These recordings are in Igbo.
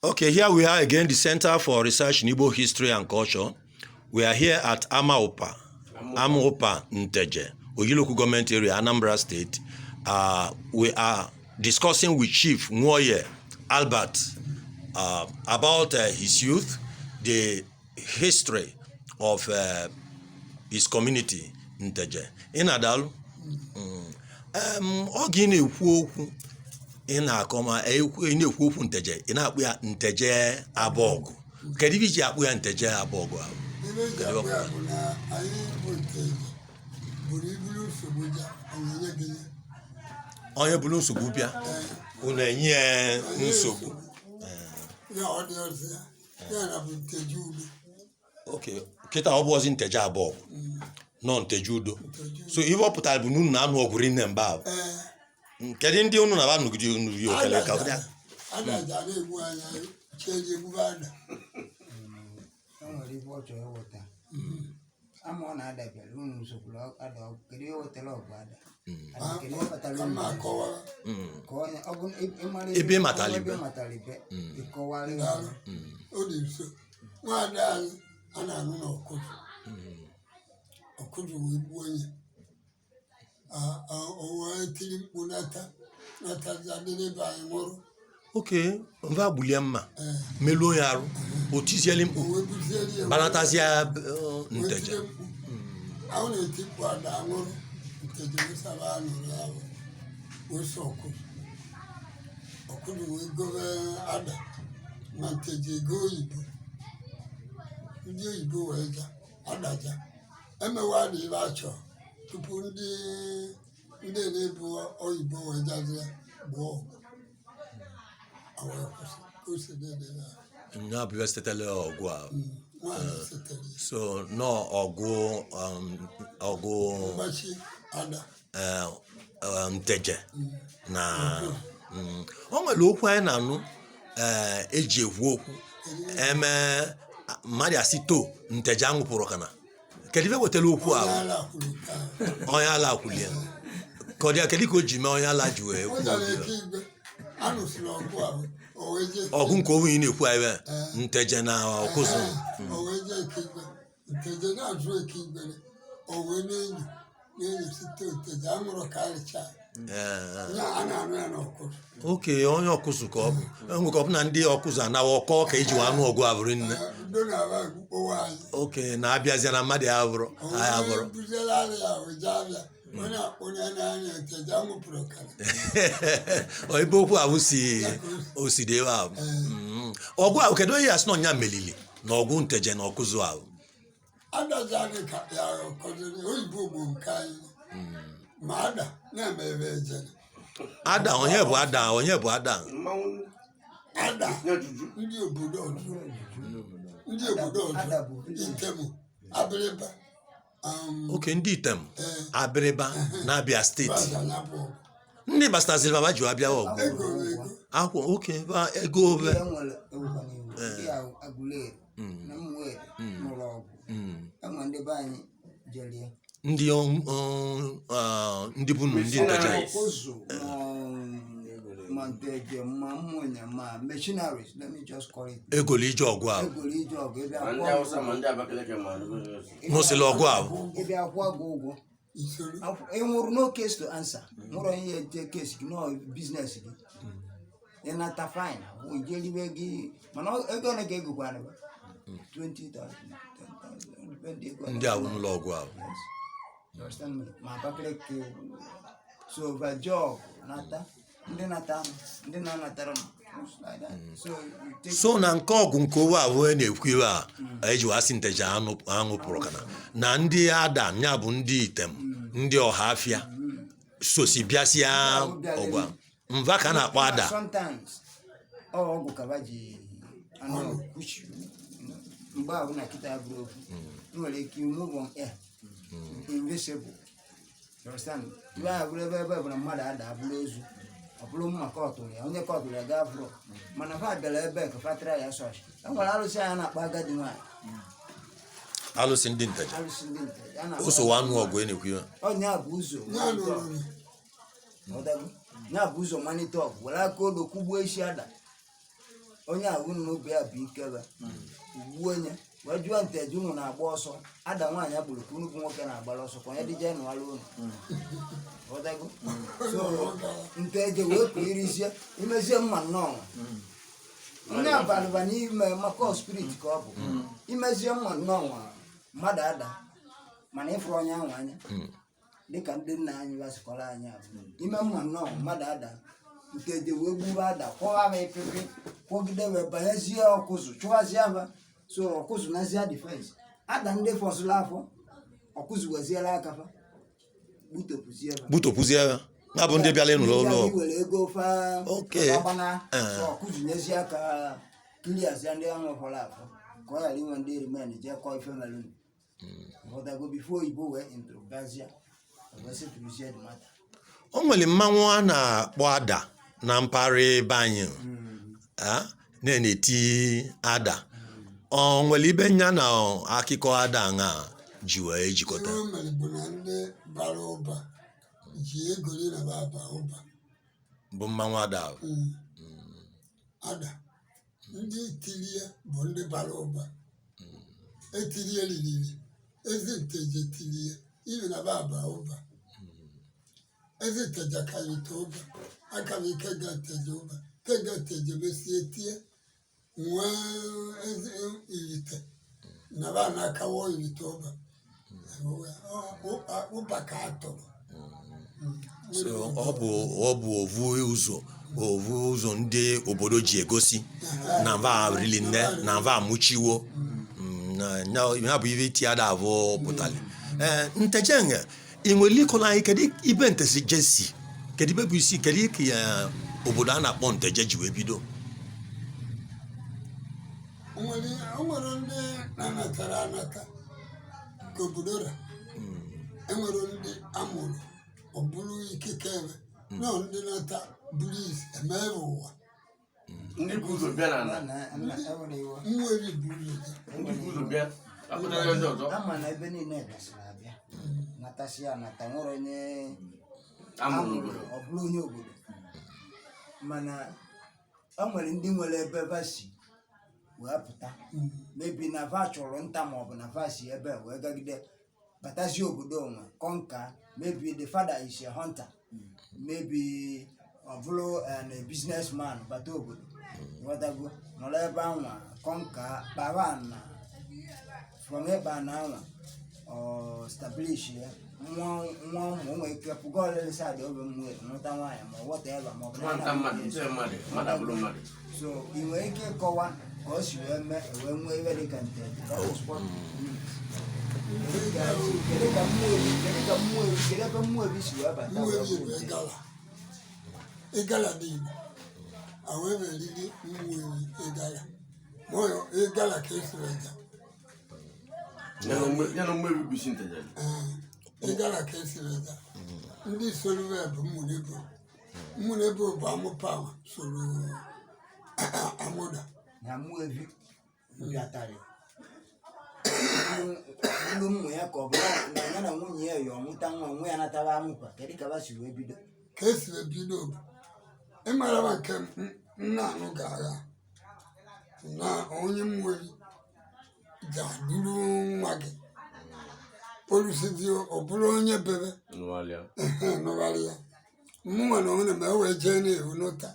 Okay, here we are again, the Center for Research in Igbo History and Culture. We are here at Amaopa Nteje, OYI local government area, Anambra State. We are discussing with Chief Nwoye Albert about his youth, the history of his community, Nteje. In Adal, ị na-akọma na-ekwu okwu Nteje, ị na-akpụ ya Nteje Abogu. Kedu iji akpụ ya Nteje Abogu ahụ? Onye bụrụ nsogbu bịa, unu enye nsogbu. Okay, kịta ọ bụzi Nteje Abogu, nọ Nteje Udo. So ihe ọ pụtara bụ unu na-anụ ọgụ rinne mba ahụ. Kedu ndị unu na-aba nụgide unu ri okele ka ọbịa? Ebe matalibe. Okay, mva bulia mma melo yaru otizieli mkpu banatazia Nteje awon etipu ada anwuru Nteje saba anuru yawo woso okudu we go ada na Nteje go Igbo ndị Igbo weja adaja emewa dị ibe achọ tupu ndị na-ebu oyibo wejazie gboo nya bụ setele ọgụ a so no ọgụ Nteje na o nwere okwu anyị na-anụ eji ekwu okwu eme mmadụ asị to Nteje anwụpụrụ kana kedu ife wetara okwu ahụ onye ala akwụlie ka ọ dị akeli ka o ji mee onye ala ji wee ọgụ nke onwe ị na-ekwu ebe Nteje na ọkụzụ Nteje na-ajụ eke igbere owe na-enyi site Nteje anwụrụ karịcha oke onye ọkụzụ ka ọ bụ enwe ka ọ bụ na ndị ọkụzụ anawa ọkọ ka eji anụ ọgụ abụrụ nne oke na-abịazịa na mmadụ ya bụrụ ebe okwu ahụ si dị ebe ahụ ọgụ ahụ kedu onye ya sị na ọnya melili na ọgụ Nteje na ọkụzụ ahụ ada onye bụ ada ndị obodo Item Abịrịba oke ndị Item Abịrịba na Abia steeti ndị bastaziri baba ji abịa ọgụ akwụ oke ego obe ndị bụ ndị Nteje Nteje ma machineries, let me just call it. Egoli ije ọgụ ahụ. N'osili ọgụ ahụ. Ebe akwa go. Enwere no case to answer. Nwere ihe je case no business gị. Enata fine. We jeliwe gị mana ego na ga egokwa na 20,000, 10,000. Ndị ahụ n'ụlọ ọgụ ahụ. You understand me? Ma papere so by job nata ndị na-anatara so na nke ọgụ nke owe ahụ na-ekwu iwe a eji wasị Nteje anwụpụrụ kana na ndị ada nya bụ ndị Item ndị Ọhafịa sosi bịasịa ọgụ a mva ka na-akpọ ada ọgụ kaba ji mgbe ahụ na kịta bụrụ okwu nwere ike move on air invisible. You understand? You are ebe na mmadụ ada abụrụ ozu ọ bụrụ mma ka ọ tụrụ ya onye ka ọ tụrụ ya gaa bụrụ mana fa bịara ebe ka fatara ya sọch enwere alụsị anya na-akpa agadi nwaanyị alụsị ndị Nteje ụsọ anụ ọgụ na-ekwu ya onye bụ ụzọ nya bụ ụzọ malite ọgụ were aka odo kwugbuo isi ada onye a unu n'obi ya bụ ikebe ugbu onye wee jụọ Nteje unu na-agba ọsọ ada nwaanyị agburu ka unu bụ nwoke na-agbara ọsọ ka onye dịje nụara unu ọdago so Nteje wee pụ irizie imezie mma nnọọ onye abalịba n'ime maka spirit ka ọ bụ imezie mma nnọọ mmadụ ada mana ịfụrụ onye ahụ anya dịka ndị nna anyị basịkọrọ anyị abụ ime mma nnọọ mmadụ ada Nteje wee gburu ada kwọghara ịpịpị kwọgide wee banyezie ọkụzụ chụwazie aba so ọkụzụ nazie defense ada ndị fọsụrụ afọ ọkụzụ weziela aka fa gbutopụzie ya na bụ ndị bịala ịnụrụ ụlọ were ego fa Okay. ọgbana so ọkụzụ nyezie aka kiliazie ndị ahụ fọrọ afọ ka ọ ghara inwe ndị rimen jee kọọ ife melụnụ ọdago bifo oyibo wee introgazie wee setụrụzie dị mata o nwere mmanwụ a na-akpọ ada na mpaghara ebe anyị na-eti ada ọ nwere ibe nya na akụkọ ada aṅa ji wee jikọta ihe o mere bụ na ndị bara ụba ji egoli na baba ụba bụ mmanwụ ada ahụ. ada ndị tilie bụ ndị bara ụba etilie liriri eze Nteje tilie ibe na baba ụba eze Nteje akarịta ụba akara ike ga Nteje ụba kega Nteje mesie tie nwee eze irite na ba na-akawa irite ụba ụba ka a tọrọ So ọ bụ ovu ụzọ ndị obodo ji egosi na mva rili nne na mva amụchiwo ya bụ ibe iti ada abụ pụtali Nteje nge ị nwere iko na anyị kedu ibe Nteje si kedu ibe bụ isi kedu ike ya obodo a na-akpọ Nteje ji wee bido o nwere ndị na-anatara anata ka obodo ra enwere ndị amụrụ ọ bụrụ ikike ebe na ndị nata buru isi emere ụwa ndị bụ ụzọ bịa na ala nwere buru ndị bụ ụzọ bịa akpụtara ya ndị ọzọ ama na ebe niile gasịrị abịa natasị anata nwere onye amụrụ obodo ọ bụrụ onye obodo mana o nwere ndị nwere ebe ebe si wee pụta mebi na va chọrọ nta maọbụ na va si ebe wee gagide batazie obodo onwe kọnka maybe the father is a hunter maybe ọ bụrụ a businessman bata obodo wetago nọrọ ebe anwa kọnka kpara na from ebe a na anwa ọ establish ya nwa ụmụ onwe ike pụga ọlele sadị obe mmụọ nụta nwaanyị ma ọ wọta ebe ma ọ bụ nwata mmadụ nche mmadụ abụrụ mmadụ so ị nwere ike ịkọwa ka o si wee mee wee nwee ebe dịka Nteje kedu ebe mmụọ ebi si wee bata nwere bụ ịgala n'Igbo ahụ ebe eriri nwere ịgala ma ịgala ka esi eja ya na mmebi bisi Nteje ịgala ka esi eja ndị soro bụ mmụnebo bụ amụpa soro amụda na mmụọ ebi bịatarị ilu mmụ ya ka ọ bụ na ya na nwunye ya yi ọmụta nwa nwa ya natara amụpa kedu ka ba si wee bido ka esi ebido bụ ịmara ma nke nna anụ ga-agha na onye mmeri ga-adụrụ nwa gị polisizi ọ bụrụ onye bebe nụgharị ya mụnwa na onwe ma e wee jee na-ewu n'ụta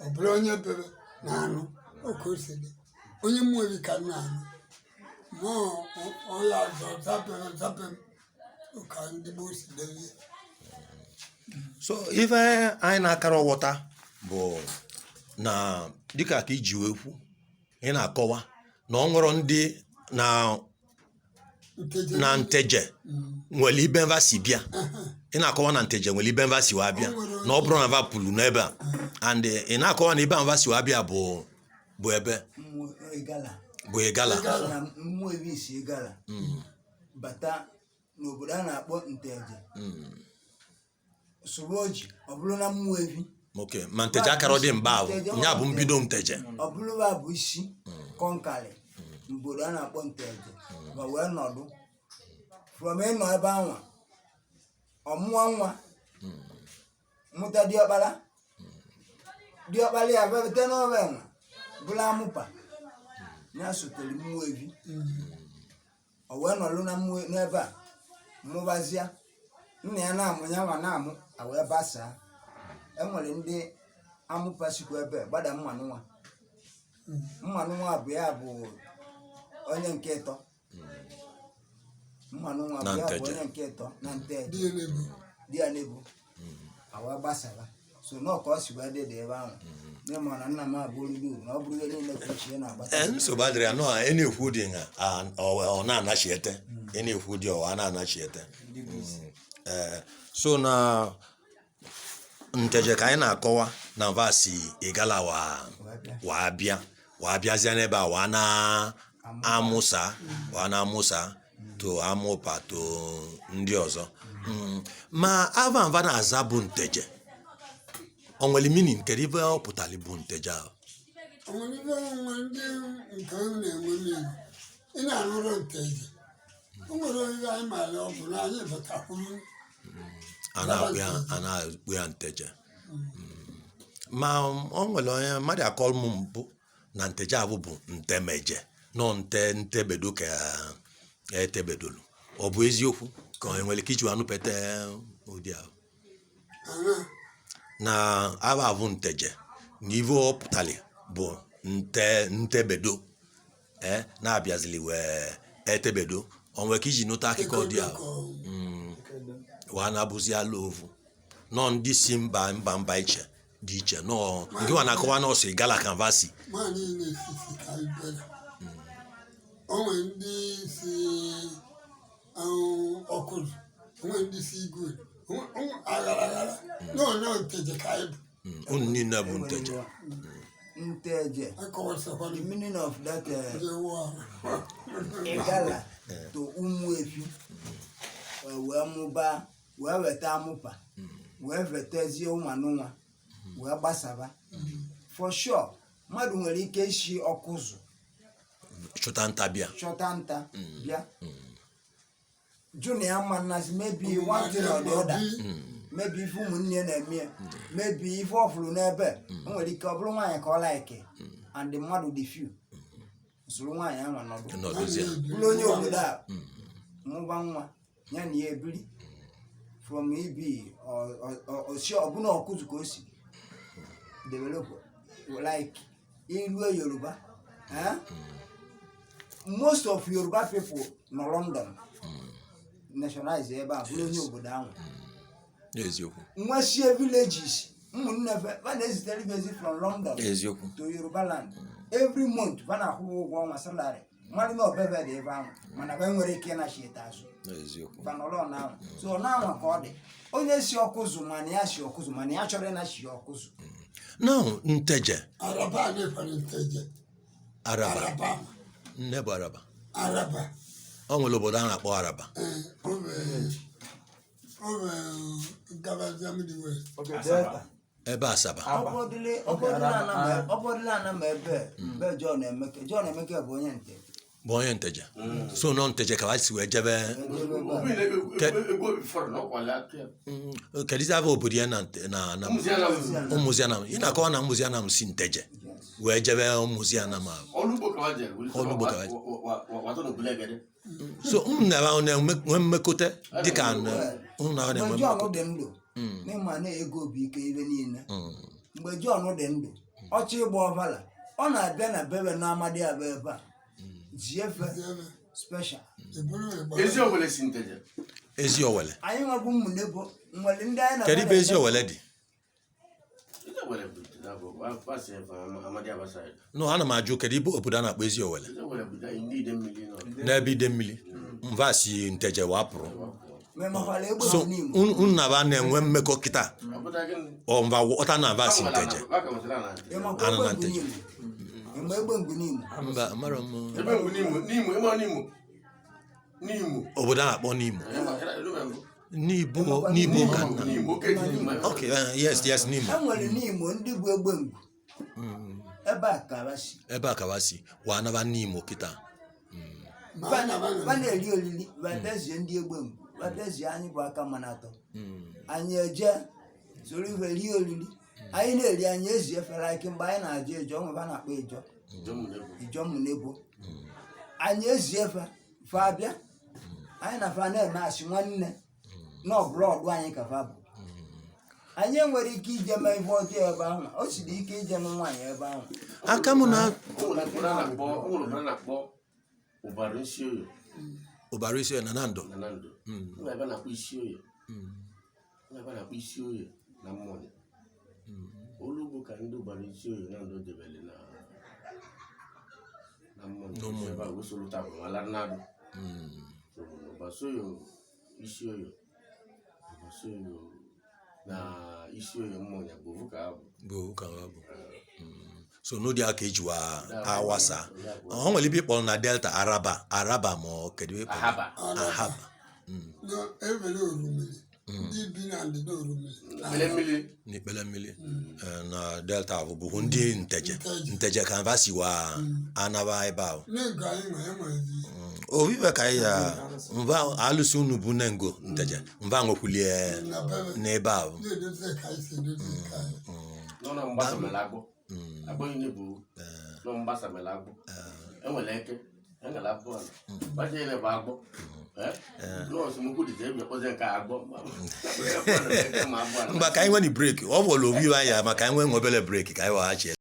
ọ bụrụ onye bebe na anụ oke osidi onye mmeri ka nna anụ ma ọya azọ zapem ụka ndị gboo si devie so ife anyị na-akara ọghọta bụ na dịka ka iji wee kwu ị na-akọwa na ọ nwere ndị na Nteje nwere ibe mva si bịa ị na-akọwa na Nteje nwere ibe mva si wa bịa na ọ bụrụ na va pụrụ n'ebe a and ị na-akọwa na ibe mva si wa bịa bụ ebe bụ Igala na mmụọ ebi si Igala bata n'obodo a na-akpọ Nteje soro oji ọ bụrụ na mmụọ ebi okay ma Nteje akara dị mba ahụ nya bụ mbido Nteje ọ bụrụ bụ isi kọnkarị obodo a na-akpọ Nteje ma wee nọdụ from ịnọ ebe anwa ọmụọ nwa mụta diọkpara ya bebete n'ọba enwe bụla amụpa ya sotere mmụọ evi o wee nọlụ na mmụọ n'ebe a mụbazịa nna ya na-amụ ya nwa na-amụ a wee basaa enwere ndị amụpa sikwa ebe gbada mmanụ nwa bụ ya bụ onye nke ịtọ mmanụ nwa bụ ya bụ onye nke ịtọ na Nteje di ya n'ebu a wee gbasara so n'ọka ọ si wee dị ebe ahụ n'ịma na nna m abụrụlu na ọ bụrụ ihe niile kwuchie na-agbata nsogbu adịrị anọ a na-ekwu dị nga ọ na-anachiete na-ekwu dị ọ na-anachiete so na Nteje ka anyị na-akọwa na mvasi Igala wa bịazie n'ebe a wa na-amụsa to amụpa to ndị ọzọ ma ava na-aza bụ Nteje o nwere meaning kedu ibe ọ pụtara bụ Nteje ahụ onwere ndị nke na-enwe mmiri ị na-anụrụ Nteje o nwere onye anyị maara ọ bụ na anyị batakwuru a na-akpụ ya Nteje ma o nwere onye mmadụ akọrọ m mpụ na Nteje ahụ bụ Ntemeje nọ ntebedo ka etebedolu ọ bụ eziokwu ka o nwere ike iji anụpete ụdị ahụ na abụ Nteje na ive ọ pụtara bụ ntebedo na-abịazili wee etebedo o nwere ike iji nụta akụkọ dị ahụ wa na-abụzi ala ovu nọ ndị si mba iche dị iche nọ nke wa na-akọwa n'ọsọ Igala kanvasi o nwere ndị si ọkụzụ onwe ndị si igwe aghara n'onye Nteje ka anyị bụ unu niile bụ Nteje Nteje the meaning of that Igala to Umuefi wee mụba wee weta amụpa wee vetezie ụmanụnwa wee gbasaba for sure mmadụ nwere ike isi ọkụzụ chọta nta bịa junior manasi maybe one thing or the other maybe if ụmụnne na-eme maybe if ọ fụrụ n'ebe o nwere ike ọ bụrụ nwaanyị ka ọ like and the mmadụ dị few soro nwaanyị ahụ nọdụ bụrụ onye obodo a mụba nwa ya na ya ebiri from ibi osi ọbụna ọkụzụ ka o si develop like ilu Yoruba most of Yoruba people no London nationalize ebe a bụrụ onye obodo ahụ eziokwu nwasie villages ụmụnne fa na-ezitere bezi from London eziokwu to Yoruba land every month fa na-akwụ ụgwọ ọnwa salary mmadụ na obebe dị ebe ahụ mana ba nwere ike ịnachi ete azụ eziokwu fanọlọ na ahụ so na anwa ka ọ dị onye si ọkụzụ mana ya si ọkụzụ mana ya chọrọ ịnachi ọkụzụ now Nteje Araba na-ekwere Nteje Araba nne bụ Araba o nwere obodo a na-akpọ Araba ebe Asaba ọbọdụla Anambra ebe John Emeke bụ onye Nteje so nọ Nteje ka si wee jebe kedu ave obodo ya na Umuzianam ị na-akọwa na Umuzianam si Nteje wee jebe Umuzianam Olugbo ka so na-enwe mmekọta dịka mgbe John dị ndụ n'ịma na ego bụ ike ibe niile mgbe John dị ndụ ọchị ịgba ọbala ọ na-abịa na bebe na Amadi Aba ebe a ji efe special Ezi Owele anyị nwebụ ụmụnne bụ nwere ndị anyị na kedu ibe Ezi Owele dị no ana m ajụ kedu ibe obodo a na-akpọ Ezi Owele n'ebe ide mmiri mvasi Nteje wapụrụ so nnaba na-enwe mmekọ kịta ọmva ọta na mvasi Nteje ana na Nteje mba mara m obodo a na-akpọ n'Imo ka nna okay yes n'Imo enwere n'Imo ndị bụ Egbengwu ebe a ka basi wa anaba n'Imo kịta ba na-eri olili badezie ndị Egbengwu badezie anyị bụ aka mana atọ anyị eje soro ife rie olili anyị na-eri anyị ezi efere ike mgbe anyị na-ajụ ejo onwe ba na-akpọ ejo Ijom Nebo. Anyị eziefe fa abịa. Anyị na fa na-eme asị nwanne nọ blọọdụ anyị ka fa bụ. Anyị nwere ike ije mee ife ọjọọ ebe ahụ. O siri ike ije nụ nwaanyị ebe ahụ. aka m na ụbara isi oyo ụbara isi na Nando na Nando. Ebe na-akpọ isi oyo. Ebe na-akpọ isi oyo na mmụọ. Olugbo ka ndị ụbara isi oyo na Nando debele na mmụọ. Ebe a wesoro tabụ ala Nando. Basoyo isi oyo. Basoyo na isi oyo mmụọ ya bụ ka abụ. so no dia ka ejiwa awasa o nwere ibe kpọrọ na Delta Araba ma kedu ibe Ahaba. No, evele orumili. Ndị bi na ndịda orumili. n'ikpele mmiri na Delta bụ ndị Nteje ka vasiwa anaba ebe ahụ Na-ega anyị ma ezi. obibe ka ya mva alụsi unu bụ nengo Nteje mva nwekwulie n'ebe ahụ Na-edozi ka anyị si edozi ka anyị. Nọ na mgbasa melagbọ. Agbọ ihe bụ nọ mgbasa melagbọ. Enwere eke. Engala abụọ ala. Baje ile bụ agbọ. Nọọsụ mukwu dị ebe kpọzie nke agbọ. mgbe ka anyị nwere break ọ bụrụ obi ya maka anyị nwee obere break ka anyị weghachi